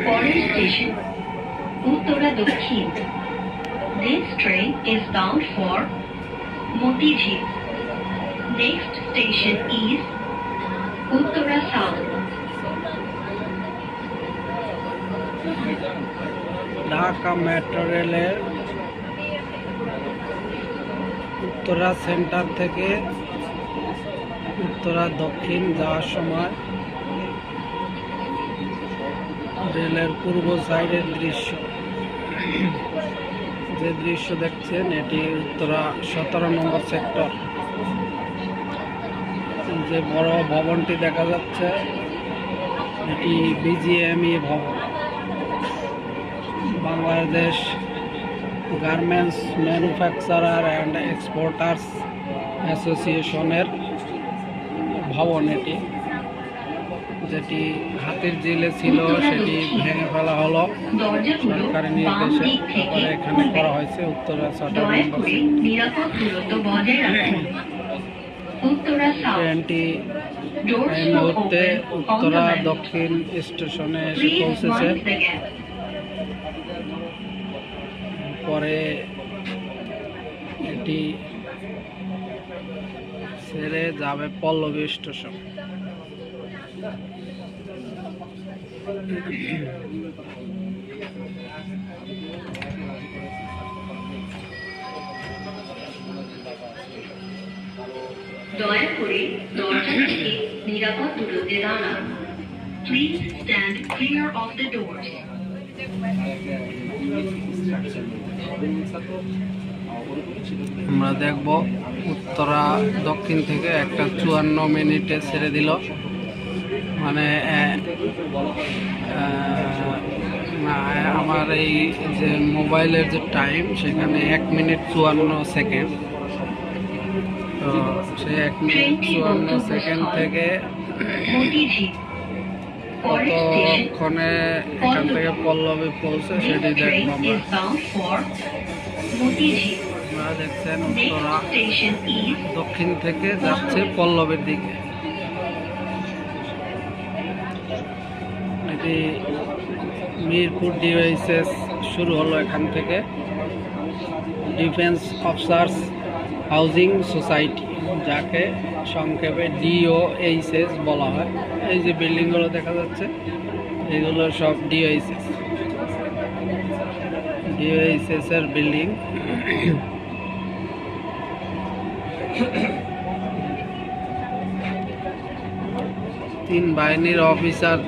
পরের স্টেশন উত্তরা দক্ষিণ। This train is bound for Motijheel. Next station is Uttara South. Dhaka metro রেলের Uttara centre থেকে উত্তরা দক্ষিণ যাওয়ার সময় রেলের পূর্ব সাইডের দৃশ্য। যে দৃশ্য দেখছেন এটি উত্তরা 17 নম্বর সেক্টর। যে বড় ভবনটি দেখা যাচ্ছে এটি বিজিএমই ভবন, Bangladesh garments manufacturer and exporters অ্যাসোসিয়েশনের ভবন এটি, যেটি হাতিরঝিলে ছিল সেটি ভেঙে ফেলা হলো সরকারি নির্দেশে। তারপরে এখানে করা হয়েছে উত্তরা 17 নম্বর। ট্রেনটি এই মুহূর্তে উত্তরা দক্ষিণ স্টেশনে এসে পৌঁছেছে। পরে এটি ছেড়ে যাবে পল্লবী স্টেশন। দয়া করে দরজা থেকে নিরাপদ দূরত্বে দাঁড়ান। Please stand clear of the doors. আমরা দেখব উত্তরা দক্ষিণ থেকে একটা 54 মিনিটে ছেড়ে দিল, মানে আমার এই যে মোবাইলের যে টাইম সেখানে 1 মিনিট 54 সেকেন্ড। তো সে 1 মিনিট 54 সেকেন্ড থেকে কতক্ষণে এখান থেকে পল্লবী পৌঁছে সেটি দেখব আমরা। আপনারা দেখছেন উত্তরা দক্ষিণ থেকে যাচ্ছে পল্লবীর দিকে। এটি মিরপুর ডিভাইসেস শুরু হলো এখান থেকে, ডিফেন্স অফিসার্স হাউজিং সোসাইটি, যাকে সংক্ষেপে DOHS বলা হয়। এই যে বিল্ডিংগুলো দেখা যাচ্ছে এগুলো সব DOHS এর বিল্ডিং। তিন বাহিনীর অফিসার